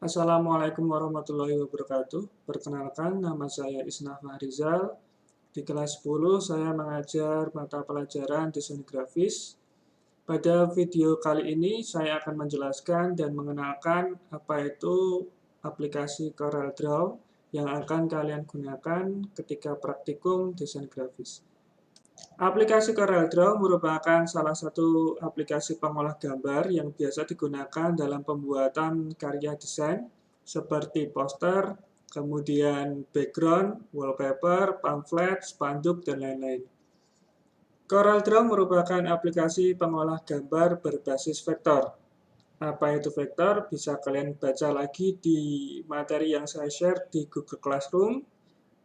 Assalamualaikum warahmatullahi wabarakatuh. Perkenalkan, nama saya Isnaf Fahrizal. Di kelas 10, saya mengajar mata pelajaran desain grafis. Pada video kali ini, saya akan menjelaskan dan mengenalkan apa itu aplikasi CorelDRAW yang akan kalian gunakan ketika praktikum desain grafis. Aplikasi CorelDRAW merupakan salah satu aplikasi pengolah gambar yang biasa digunakan dalam pembuatan karya desain seperti poster, kemudian background, wallpaper, pamflet, spanduk, dan lain-lain. CorelDRAW merupakan aplikasi pengolah gambar berbasis vektor. Apa itu vektor? Bisa kalian baca lagi di materi yang saya share di Google Classroom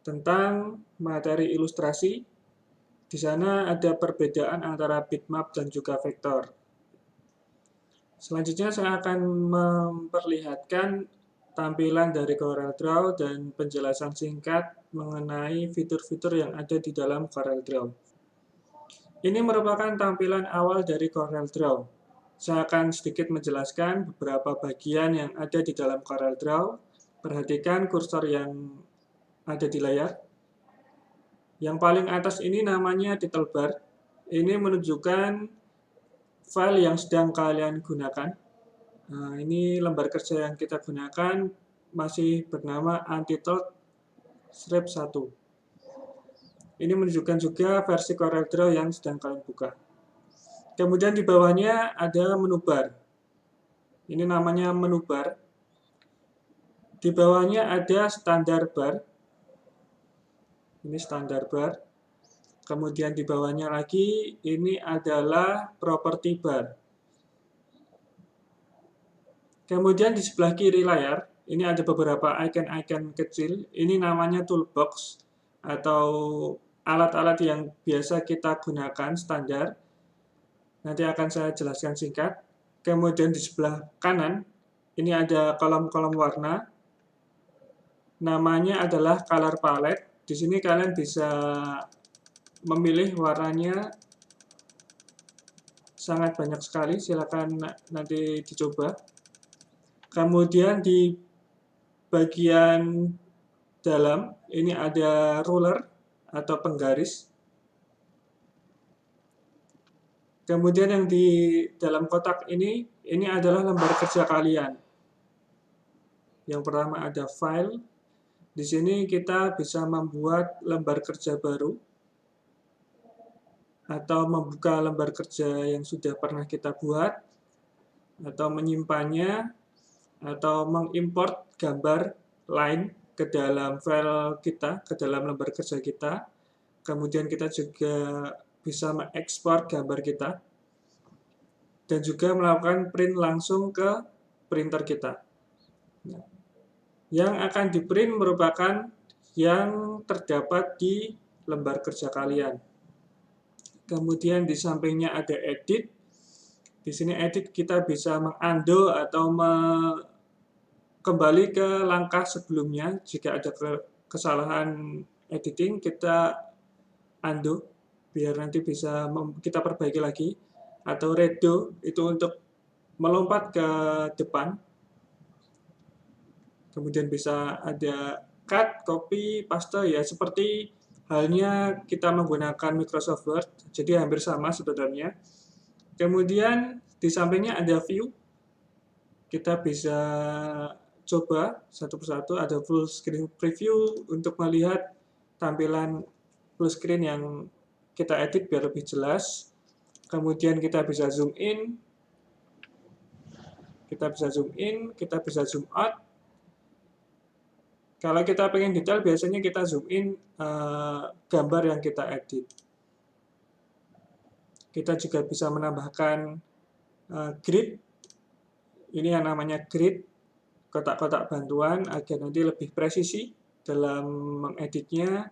tentang materi ilustrasi. Di sana ada perbedaan antara bitmap dan juga vektor. Selanjutnya saya akan memperlihatkan tampilan dari CorelDRAW dan penjelasan singkat mengenai fitur-fitur yang ada di dalam CorelDRAW. Ini merupakan tampilan awal dari CorelDRAW. Saya akan sedikit menjelaskan beberapa bagian yang ada di dalam CorelDRAW. Perhatikan kursor yang ada di layar. Yang paling atas ini namanya title bar. Ini menunjukkan file yang sedang kalian gunakan. Nah, ini lembar kerja yang kita gunakan masih bernama Untitled Strip 1. Ini menunjukkan juga versi CorelDRAW yang sedang kalian buka. Kemudian di bawahnya ada menu bar. Ini namanya menu bar. Di bawahnya ada standar bar. Ini standar bar. Kemudian di bawahnya lagi, ini adalah property bar. Kemudian di sebelah kiri layar, ini ada beberapa icon-icon kecil. Ini namanya toolbox atau alat-alat yang biasa kita gunakan standar. Nanti akan saya jelaskan singkat. Kemudian di sebelah kanan, ini ada kolom-kolom warna. Namanya adalah color palette. Di sini kalian bisa memilih warnanya sangat banyak sekali, silakan nanti dicoba. Kemudian di bagian dalam ini ada ruler atau penggaris. Kemudian yang di dalam kotak ini adalah lembar kerja kalian. Yang pertama ada file. Di sini kita bisa membuat lembar kerja baru atau membuka lembar kerja yang sudah pernah kita buat, atau menyimpannya, atau mengimport gambar lain ke dalam file kita, ke dalam lembar kerja kita. Kemudian kita juga bisa mengekspor gambar kita, dan juga melakukan print langsung ke printer kita. Yang akan di print merupakan yang terdapat di lembar kerja kalian. Kemudian di sampingnya ada edit. Di sini edit kita bisa mengundo atau kembali ke langkah sebelumnya. Jika ada kesalahan editing, kita undo biar nanti bisa kita perbaiki lagi. Atau redo itu untuk melompat ke depan. Kemudian bisa ada cut, copy, paste, ya seperti halnya kita menggunakan Microsoft Word, jadi hampir sama sebenarnya. Kemudian di sampingnya ada view, kita bisa coba satu persatu, ada full screen preview untuk melihat tampilan full screen yang kita edit biar lebih jelas. Kemudian kita bisa zoom in, kita bisa zoom out. Kalau kita pengen detail, biasanya kita zoom in gambar yang kita edit. Kita juga bisa menambahkan grid. Ini yang namanya grid, kotak-kotak bantuan, agar nanti lebih presisi dalam mengeditnya.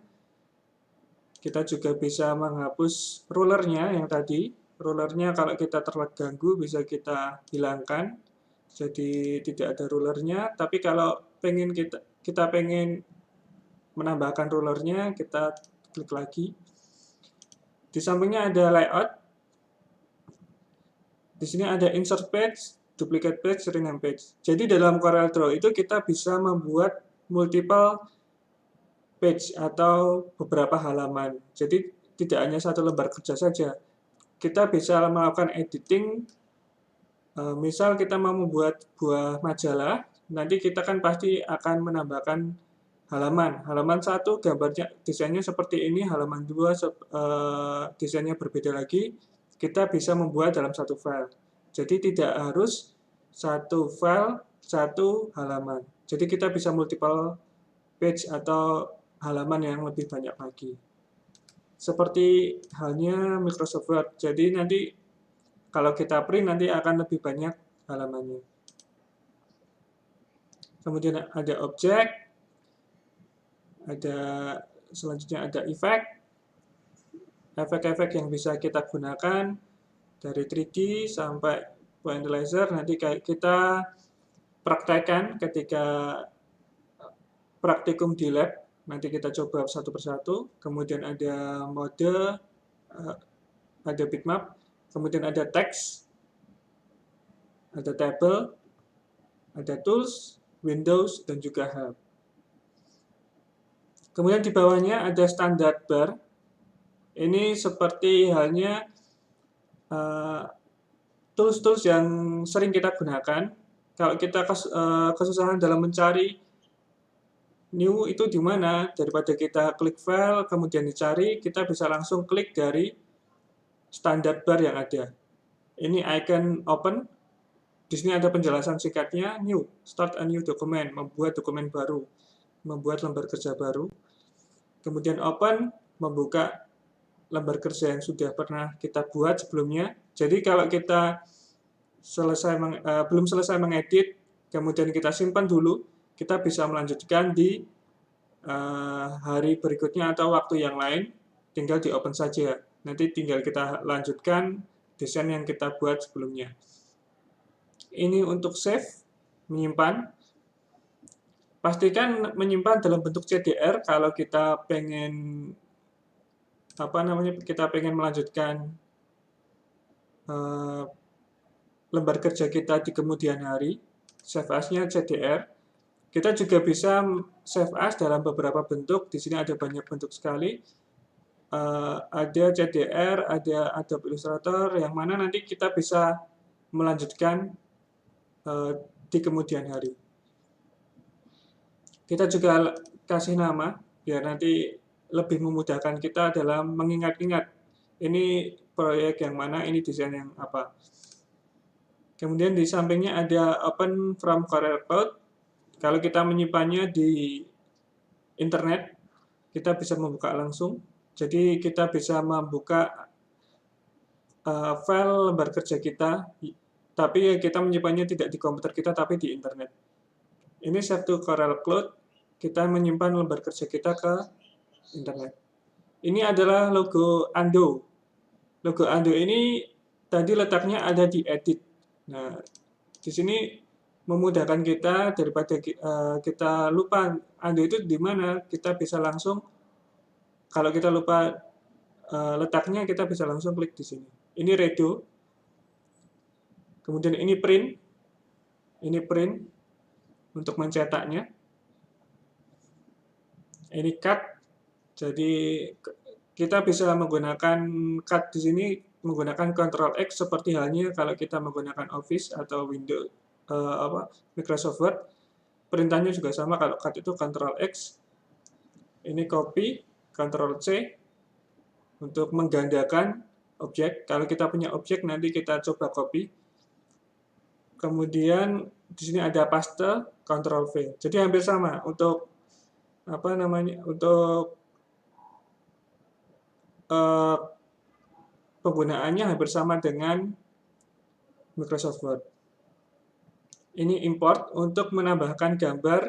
Kita juga bisa menghapus rulernya yang tadi. Rulernya kalau kita terganggu bisa kita hilangkan, jadi tidak ada rulernya. Tapi kalau kita pengen menambahkan rulernya, kita klik lagi. Di sampingnya ada layout. Di sini ada insert page. duplicate page, rename page. Jadi dalam CorelDRAW itu kita bisa membuat multiple page atau beberapa halaman. Jadi tidak hanya satu lembar kerja saja. Kita bisa melakukan editing. Misal kita mau membuat buah majalah, nanti kita kan pasti akan menambahkan halaman. Halaman 1 gambarnya desainnya seperti ini, halaman 2 desainnya berbeda lagi. Kita bisa membuat dalam satu file. Jadi tidak harus satu file, satu halaman. Jadi kita bisa multiple page atau halaman yang lebih banyak lagi. Seperti halnya Microsoft Word. Jadi nanti kalau kita print nanti akan lebih banyak halamannya. Kemudian ada objek, selanjutnya ada efek-efek yang bisa kita gunakan dari 3D sampai point laser. Nanti kita praktekkan ketika praktikum di lab. Nanti kita coba satu persatu. Kemudian ada mode, ada bitmap, kemudian ada teks, ada table, ada tools, Windows, dan juga help. Kemudian di bawahnya ada standard bar. Ini seperti halnya tools-tools yang sering kita gunakan. Kalau kita kesusahan dalam mencari new itu di mana, daripada kita klik file, kemudian dicari, kita bisa langsung klik dari standard bar yang ada. Ini icon open. Di sini ada penjelasan singkatnya, new, start a new document, membuat dokumen baru, membuat lembar kerja baru. Kemudian open, membuka lembar kerja yang sudah pernah kita buat sebelumnya. Jadi kalau kita belum selesai mengedit, kemudian kita simpan dulu, kita bisa melanjutkan di hari berikutnya atau waktu yang lain, tinggal di open saja. Nanti tinggal kita lanjutkan desain yang kita buat sebelumnya. Ini untuk save, menyimpan. Pastikan menyimpan dalam bentuk CDR kalau kita pengen melanjutkan lembar kerja kita di kemudian hari. Save as-nya CDR. Kita juga bisa save as dalam beberapa bentuk. Di sini ada banyak bentuk sekali. Ada CDR, ada Adobe Illustrator, yang mana nanti kita bisa melanjutkan di kemudian hari. Kita juga kasih nama, biar nanti lebih memudahkan kita dalam mengingat-ingat ini proyek yang mana, ini desain yang apa. Kemudian di sampingnya ada Open from Corel Cloud. Kalau kita menyimpannya di internet, kita bisa membuka langsung. Jadi kita bisa membuka file lembar kerja kita, tapi kita menyimpannya tidak di komputer kita, tapi di internet. Ini save to Corel Cloud, kita menyimpan lembar kerja kita ke internet. Ini adalah logo Ando. Logo Ando ini tadi letaknya ada di edit. Nah, di sini memudahkan kita daripada kita lupa Ando itu di mana, kita bisa langsung, kalau kita lupa letaknya, kita bisa langsung klik di sini. Ini redo. Kemudian ini print. Ini print untuk mencetaknya. Ini cut. Jadi kita bisa menggunakan cut di sini menggunakan Ctrl X seperti halnya kalau kita menggunakan Office atau Windows Microsoft Word. Perintahnya juga sama, kalau cut itu Ctrl X. Ini copy, Ctrl C untuk menggandakan objek. Kalau kita punya objek nanti kita coba copy. Kemudian di sini ada paste, Ctrl V. Jadi hampir sama untuk untuk penggunaannya hampir sama dengan Microsoft Word. Ini import untuk menambahkan gambar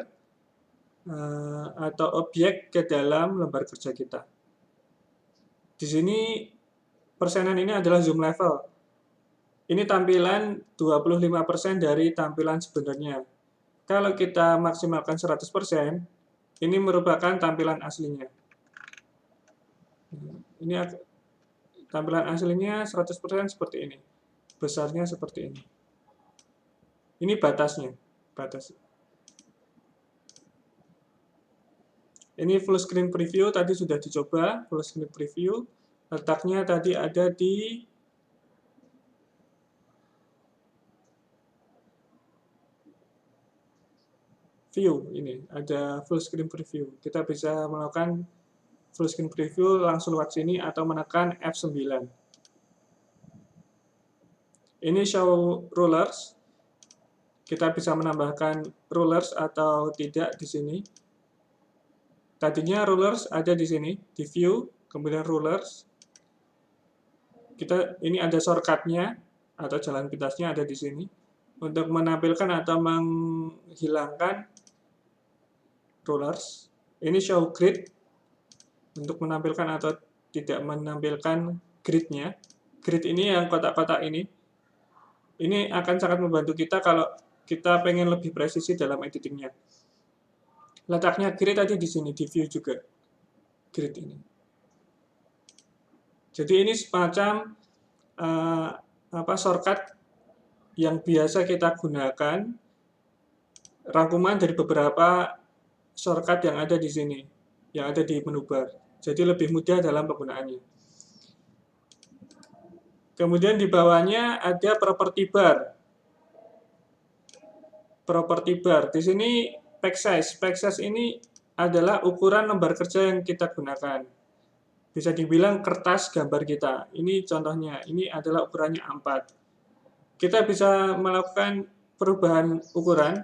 atau objek ke dalam lembar kerja kita. Di sini persenan ini adalah zoom level. Ini tampilan 25% dari tampilan sebenarnya. Kalau kita maksimalkan 100%, ini merupakan tampilan aslinya. Ini tampilan aslinya 100% seperti ini. Besarnya seperti ini. Ini batasnya. Batas. Ini full screen preview, tadi sudah dicoba, full screen preview. Letaknya tadi ada di view, ini ada full screen preview. Kita bisa melakukan full screen preview langsung lewat sini atau menekan F9. Ini show rulers. Kita bisa menambahkan rulers atau tidak di sini. Tadinya rulers ada di sini, di view, kemudian rulers. Ini ada shortcut-nya atau jalan pintasnya ada di sini. Untuk menampilkan atau menghilangkan rulers. Ini show grid untuk menampilkan atau tidak menampilkan grid-nya. Grid ini yang kotak-kotak ini. Ini akan sangat membantu kita kalau kita pengen lebih presisi dalam editingnya. Letaknya grid tadi di sini, di view juga. Grid ini. Jadi ini semacam shortcut yang biasa kita gunakan, rangkuman dari beberapa shortcut yang ada di sini, yang ada di menu bar. Jadi lebih mudah dalam penggunaannya. Kemudian di bawahnya ada property bar. Property bar. Di sini pack size. Pack size ini adalah ukuran lembar kerja yang kita gunakan. Bisa dibilang kertas gambar kita. Ini contohnya. Ini adalah ukurannya A4. Kita bisa melakukan perubahan ukuran.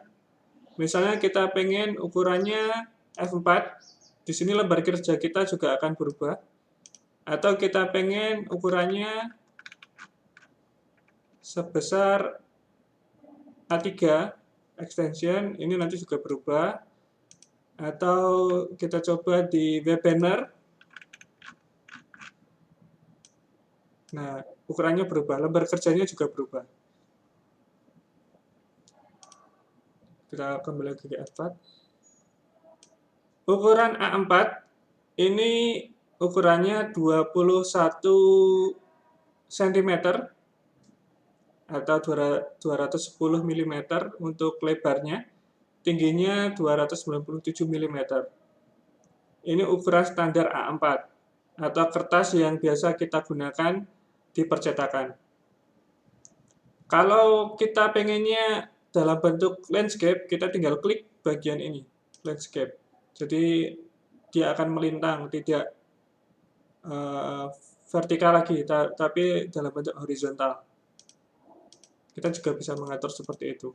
Misalnya kita pengen ukurannya F4. Di sini lembar kerja kita juga akan berubah. Atau kita pengen ukurannya sebesar A3 extension, ini nanti juga berubah. Atau kita coba di web banner. Nah, ukurannya berubah, lembar kerjanya juga berubah. Kita kembali ke A4. Ukuran A4 ini ukurannya 21 cm atau 210 mm untuk lebarnya, tingginya 297 mm. Ini ukuran standar A4 atau kertas yang biasa kita gunakan di percetakan. Kalau kita pengennya dalam bentuk landscape, kita tinggal klik bagian ini, landscape. Jadi dia akan melintang, tidak vertikal lagi, tapi dalam bentuk horizontal. Kita juga bisa mengatur seperti itu.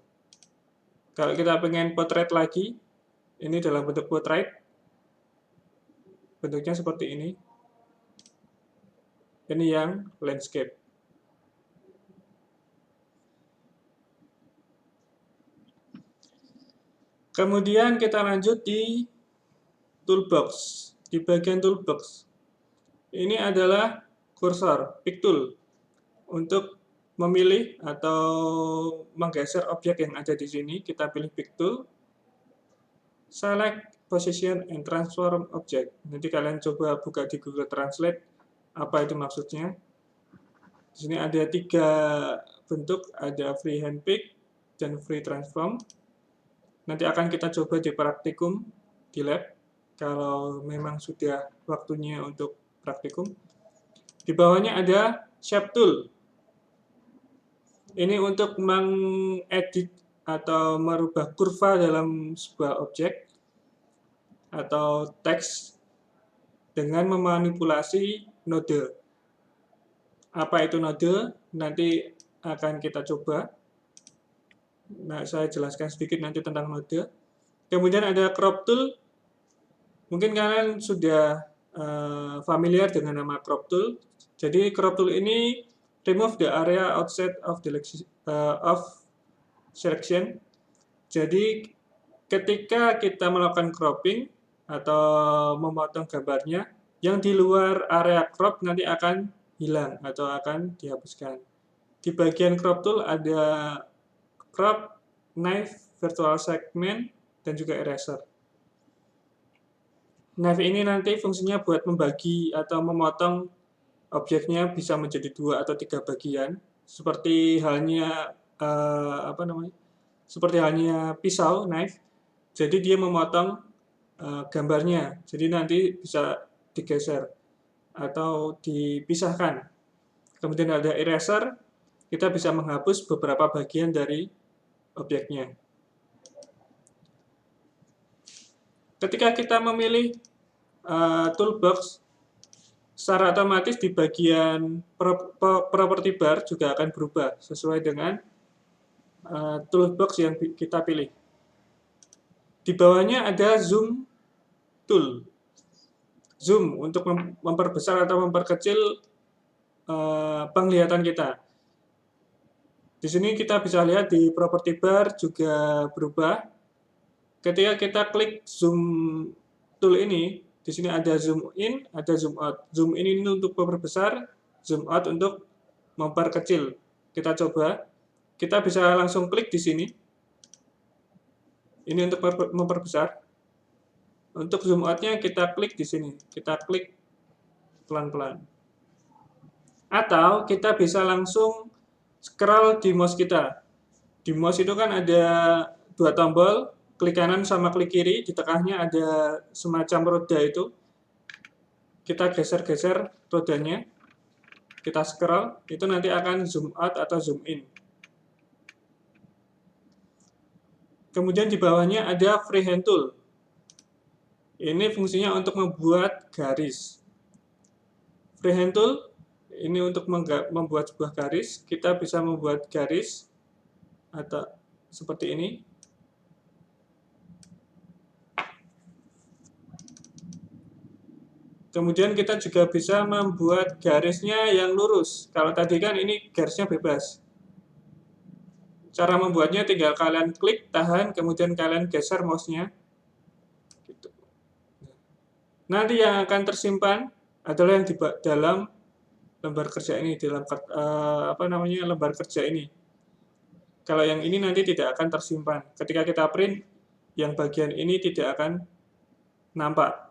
Kalau kita pengen portrait lagi, ini dalam bentuk portrait, bentuknya seperti ini. Ini yang landscape. Kemudian kita lanjut di toolbox. Di bagian toolbox, ini adalah kursor, pick tool, untuk memilih atau menggeser objek yang ada di sini. Kita pilih pick tool, select, position, and transform object. Nanti kalian coba buka di Google Translate, apa itu maksudnya. Di sini ada 3 bentuk, ada freehand pick dan free transform. Nanti akan kita coba di praktikum, di lab, kalau memang sudah waktunya untuk praktikum. Di bawahnya ada shape tool. Ini untuk mengedit atau merubah kurva dalam sebuah objek atau teks dengan memanipulasi node. Apa itu node? Nanti akan kita coba. Nah, saya jelaskan sedikit nanti tentang node. Kemudian ada crop tool. Mungkin kalian sudah familiar dengan nama crop tool. Jadi crop tool ini remove the area outside of selection. Jadi ketika kita melakukan cropping atau memotong gambarnya, yang di luar area crop nanti akan hilang atau akan dihapuskan. Di bagian crop tool ada crop, knife, virtual segment, dan juga eraser. Knife ini nanti fungsinya buat membagi atau memotong objeknya bisa menjadi 2 atau 3 bagian, seperti halnya seperti halnya pisau, knife. Jadi dia memotong gambarnya. Jadi nanti bisa digeser atau dipisahkan. Kemudian ada eraser, kita bisa menghapus beberapa bagian dari objeknya. Ketika kita memilih toolbox, secara otomatis di bagian property bar juga akan berubah sesuai dengan toolbox yang kita pilih. Di bawahnya ada zoom tool. Zoom untuk memperbesar atau memperkecil penglihatan kita. Di sini kita bisa lihat di property bar juga berubah. Ketika kita klik zoom tool ini, di sini ada zoom in, ada zoom out. Zoom in ini untuk memperbesar, zoom out untuk memperkecil. Kita coba, kita bisa langsung klik di sini. Ini untuk memperbesar. Untuk zoom out-nya kita klik di sini. Kita klik pelan-pelan. Atau kita bisa langsung scroll di mouse kita. Di mouse itu kan ada dua tombol, klik kanan sama klik kiri, di tengahnya ada semacam roda itu. Kita geser-geser rodanya, kita scroll, itu nanti akan zoom out atau zoom in. Kemudian di bawahnya ada freehand tool. Ini fungsinya untuk membuat garis. Freehand tool ini untuk membuat sebuah garis. Kita bisa membuat garis atau seperti ini. Kemudian kita juga bisa membuat garisnya yang lurus. Kalau tadi kan ini garisnya bebas. Cara membuatnya tinggal kalian klik, tahan, kemudian kalian geser mouse-nya. Gitu. Nanti yang akan tersimpan adalah yang di dalam lembar kerja ini, dalam lembar kerja ini. Kalau yang ini nanti tidak akan tersimpan. Ketika kita print, yang bagian ini tidak akan nampak.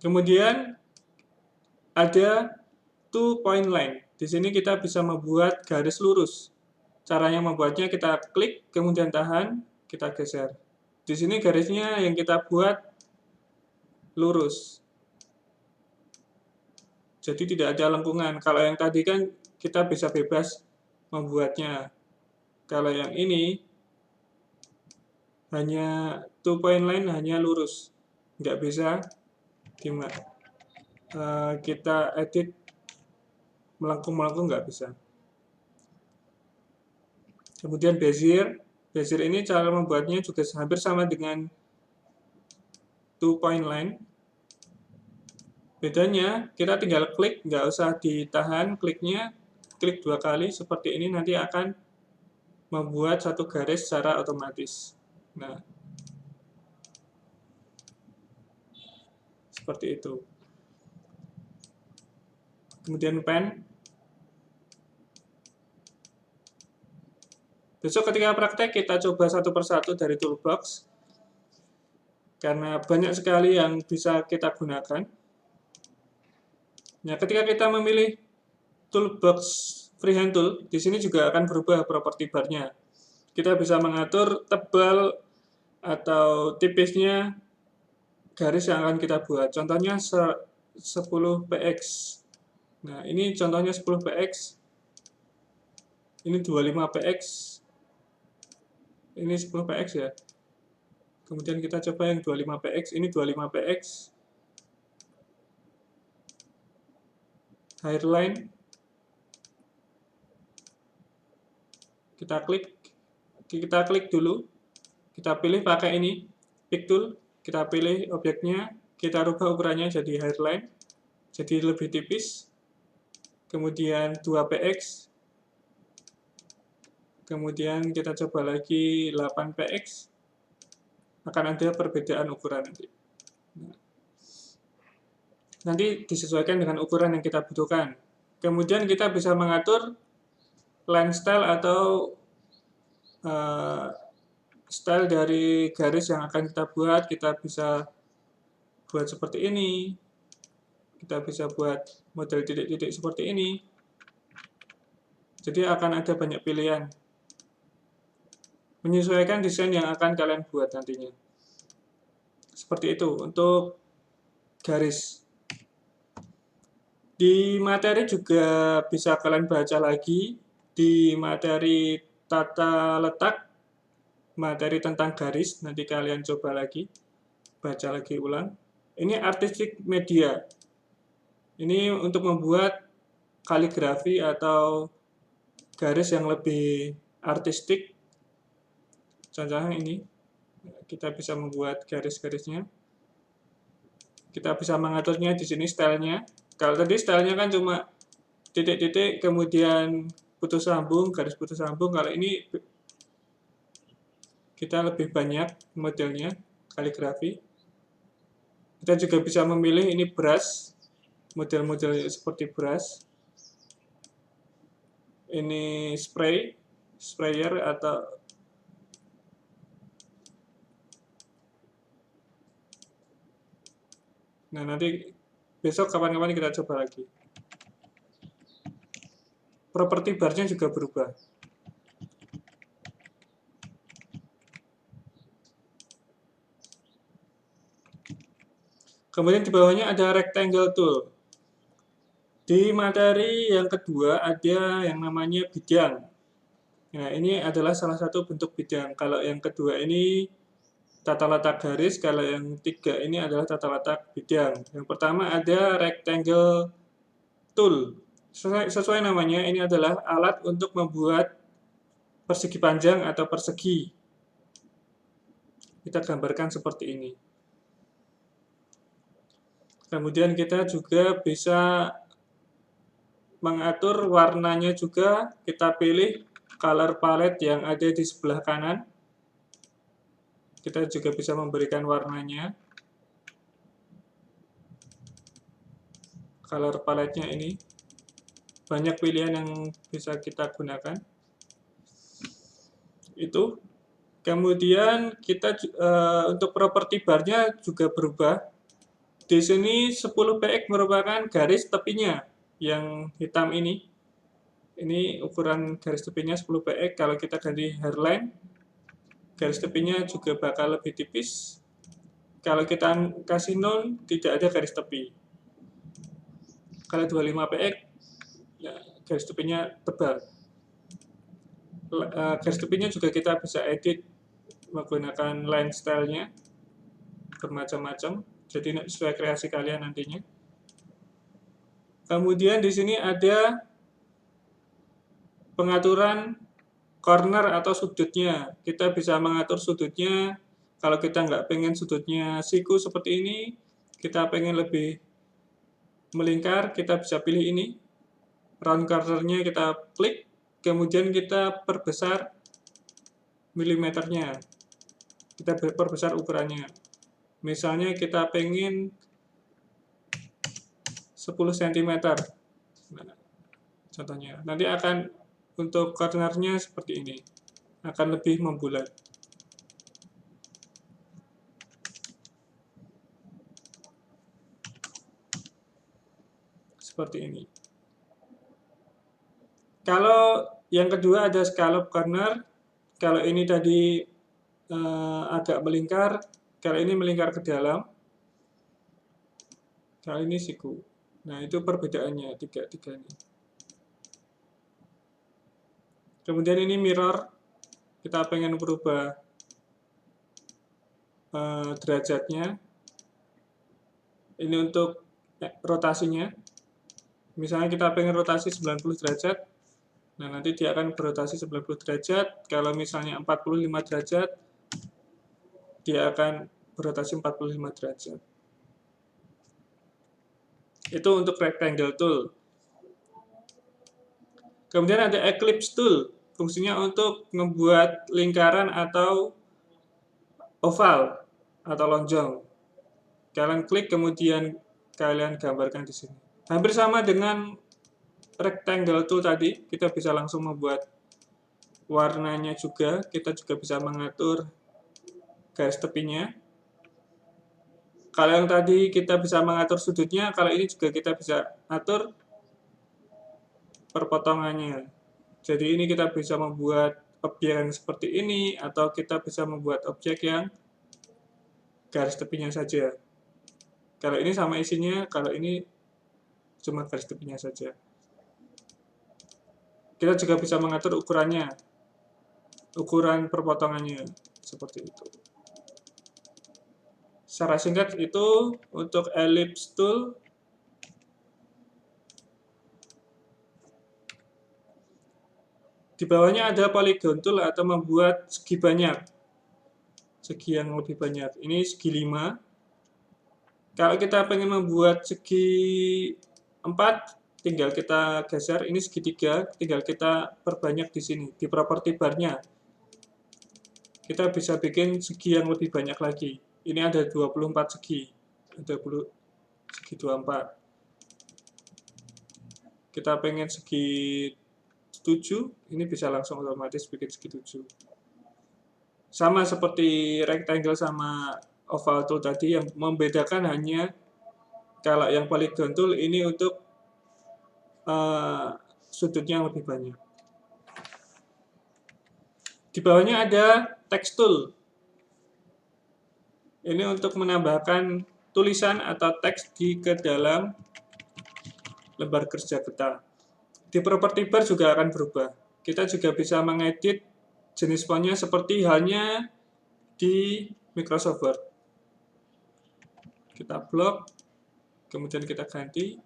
Kemudian ada two point line. Di sini kita bisa membuat garis lurus. Caranya membuatnya kita klik, kemudian tahan, kita geser. Di sini garisnya yang kita buat lurus. Jadi tidak ada lengkungan. Kalau yang tadi kan kita bisa bebas membuatnya. Kalau yang ini hanya two point line, hanya lurus. Nggak bisa kita edit melengkung-melengkung, nggak bisa. Kemudian bezier. Bezier ini cara membuatnya juga hampir sama dengan two point line. Bedanya, kita tinggal klik, nggak usah ditahan kliknya, klik 2 kali, seperti ini nanti akan membuat satu garis secara otomatis. Nah, seperti itu. Kemudian pen. Besok ketika praktek, kita coba satu persatu dari toolbox. Karena banyak sekali yang bisa kita gunakan. Nah, ketika kita memilih toolbox freehand tool, di sini juga akan berubah properti bar-nya. Kita bisa mengatur tebal atau tipisnya garis yang akan kita buat. Contohnya 10 px. Nah, ini contohnya 10 px. Ini 25 px. Ini 10 px ya. Kemudian kita coba yang 25 px. Ini 25 px. Hairline. Kita klik dulu. Kita pilih pakai ini, pick tool. Kita pilih objeknya, kita rubah ukurannya jadi hairline, jadi lebih tipis. Kemudian 2 px. Kemudian kita coba lagi 8 px. Akan ada perbedaan ukuran nanti. Nanti disesuaikan dengan ukuran yang kita butuhkan. Kemudian kita bisa mengatur line style atau style dari garis yang akan kita buat. Kita bisa buat seperti ini. Kita bisa buat model titik-titik seperti ini. Jadi akan ada banyak pilihan. Menyesuaikan desain yang akan kalian buat nantinya. Seperti itu untuk garis. Di materi juga bisa kalian baca lagi. Di materi tata letak, materi tentang garis, nanti kalian coba lagi, baca lagi ulang. Ini artistic media. Ini untuk membuat kaligrafi atau garis yang lebih artistik. Contohnya ini, kita bisa membuat garis-garisnya. Kita bisa mengaturnya di sini stylenya. Kalau tadi stylenya kan cuma titik-titik, kemudian putus sambung, garis putus sambung. Kalau ini kita lebih banyak modelnya, kaligrafi. Kita juga bisa memilih ini brush, model-model seperti brush. Ini sprayer atau nah nanti besok kapan-kapan kita coba lagi. Properti bar-nya juga berubah. Kemudian di bawahnya ada rectangle tool. Di materi yang kedua ada yang namanya bidang. Nah, ini adalah salah satu bentuk bidang. Kalau yang kedua ini tata letak garis, kalau yang tiga ini adalah tata letak bidang. Yang pertama ada rectangle tool. Sesuai namanya, ini adalah alat untuk membuat persegi panjang atau persegi. Kita gambarkan seperti ini. Kemudian kita juga bisa mengatur warnanya juga. Kita pilih color palette yang ada di sebelah kanan. Kita juga bisa memberikan warnanya. Color palette-nya ini. Banyak pilihan yang bisa kita gunakan. Itu. Kemudian kita untuk properti bar-nya juga berubah. Di sini 10 px merupakan garis tepinya yang hitam ini. Ini ukuran garis tepinya 10 px. Kalau kita ganti hairline, garis tepinya juga bakal lebih tipis. Kalau kita kasih 0, tidak ada garis tepi. Kalau 25 px, ya, garis tepinya tebal. Garis tepinya juga kita bisa edit menggunakan line style-nya bermacam-macam. Jadi sesuai kreasi kalian nantinya. Kemudian di sini ada pengaturan corner atau sudutnya. Kita bisa mengatur sudutnya. Kalau kita nggak pengen sudutnya siku seperti ini, kita pengen lebih melingkar, kita bisa pilih ini. Round corner-nya kita klik, kemudian kita perbesar milimeternya. Kita perbesar ukurannya. Misalnya kita pengen 10 cm. Nah, contohnya. Nanti akan untuk cornernya seperti ini. Akan lebih membulat. Seperti ini. Kalau yang kedua ada scallop corner. Kalau ini tadi agak melingkar. Kalau ini melingkar ke dalam. Kalau ini siku. Nah, itu perbedaannya, tiga ini. Kemudian ini mirror. Kita pengen berubah derajatnya. Ini untuk rotasinya. Misalnya kita pengen rotasi 90 derajat. Nah, nanti dia akan berotasi 90 derajat. Kalau misalnya 45 derajat, dia akan berotasi 45 derajat. Itu untuk rectangle tool. Kemudian ada ellipse tool. Fungsinya untuk membuat lingkaran atau oval atau lonjong. Kalian klik, kemudian kalian gambarkan di sini. Hampir sama dengan rectangle tool tadi, kita bisa langsung membuat warnanya juga. Kita juga bisa mengatur garis tepinya. Kalau yang tadi kita bisa mengatur sudutnya, kalau ini juga kita bisa atur perpotongannya. Jadi ini kita bisa membuat objek yang seperti ini, atau kita bisa membuat objek yang garis tepinya saja. Kalau ini sama isinya, kalau ini cuma garis tepinya saja. Kita juga bisa mengatur ukurannya, ukuran perpotongannya, seperti itu. Secara singkat itu untuk ellipse tool. Di bawahnya ada polygon tool atau membuat segi banyak. Segi yang lebih banyak. Ini segi 5. Kalau kita pengen membuat segi 4, tinggal kita geser. Ini segi 3, tinggal kita perbanyak di sini, di property bar-nya. Kita bisa bikin segi yang lebih banyak lagi. Ini ada 24 segi. Ada segi 24. Kita pengen segi 7, ini bisa langsung otomatis bikin segi 7. Sama seperti rectangle sama oval tool tadi, yang membedakan hanya kalau yang polygon tool ini untuk sudutnya yang lebih banyak. Di bawahnya ada text tool. Ini untuk menambahkan tulisan atau teks ke dalam lembar kerja kita. Di property bar juga akan berubah. Kita juga bisa mengedit jenis fontnya seperti halnya di Microsoft Word. Kita blok, kemudian kita ganti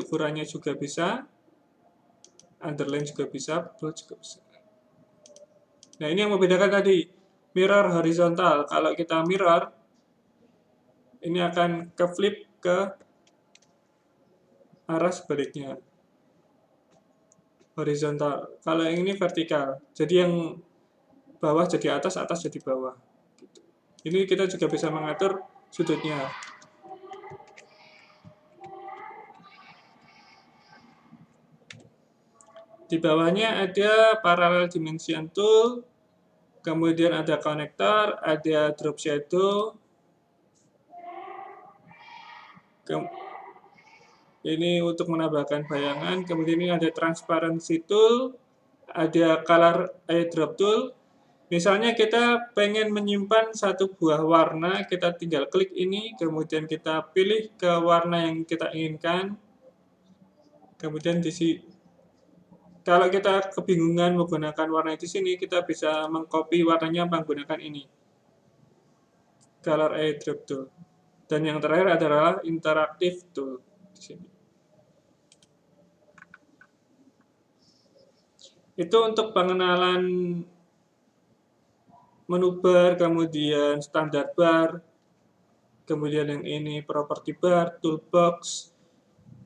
ukurannya juga bisa, underline juga bisa, bold juga bisa. Nah, ini yang membedakan tadi, mirror horizontal. Kalau kita mirror, ini akan ke flip ke arah sebaliknya. Horizontal. Kalau yang ini vertikal. Jadi yang bawah jadi atas, atas jadi bawah. Ini kita juga bisa mengatur sudutnya. Di bawahnya ada parallel dimension tool, kemudian ada connector, ada drop shadow, ini untuk menambahkan bayangan, kemudian ini ada transparency tool, ada color eyedrop tool. Misalnya kita pengen menyimpan satu buah warna, kita tinggal klik ini, kemudian kita pilih ke warna yang kita inginkan. Kemudian kalau kita kebingungan menggunakan warna di sini, kita bisa mengcopy warnanya menggunakan ini, color eyedrop tool. Dan yang terakhir adalah interactive tool di sini. Itu untuk pengenalan menu bar, kemudian standar bar, kemudian yang ini property bar, toolbox,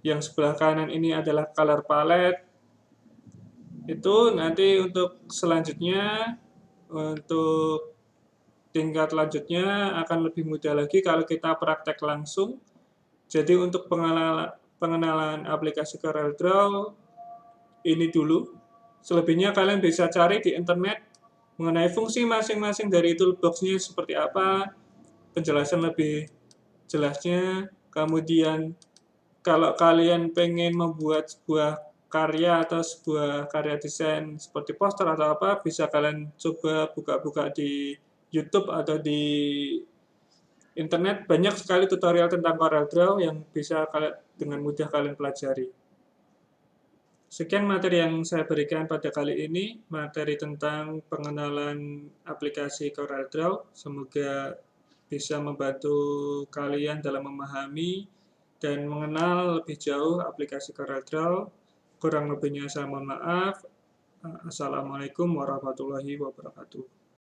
yang sebelah kanan ini adalah color palette. Itu nanti untuk selanjutnya, untuk tingkat lanjutnya akan lebih mudah lagi kalau kita praktek langsung. Jadi untuk pengenalan aplikasi CorelDRAW ini dulu. Selebihnya kalian bisa cari di internet mengenai fungsi masing-masing dari toolbox-nya seperti apa, penjelasan lebih jelasnya. Kemudian kalau kalian pengen membuat sebuah karya atau sebuah karya desain seperti poster atau apa, bisa kalian coba buka-buka di YouTube atau di internet. Banyak sekali tutorial tentang CorelDRAW yang bisa dengan mudah kalian pelajari. Sekian materi yang saya berikan pada kali ini, materi tentang pengenalan aplikasi CorelDRAW. Semoga bisa membantu kalian dalam memahami dan mengenal lebih jauh aplikasi CorelDRAW. Kurang lebihnya saya mohon maaf. Assalamualaikum warahmatullahi wabarakatuh.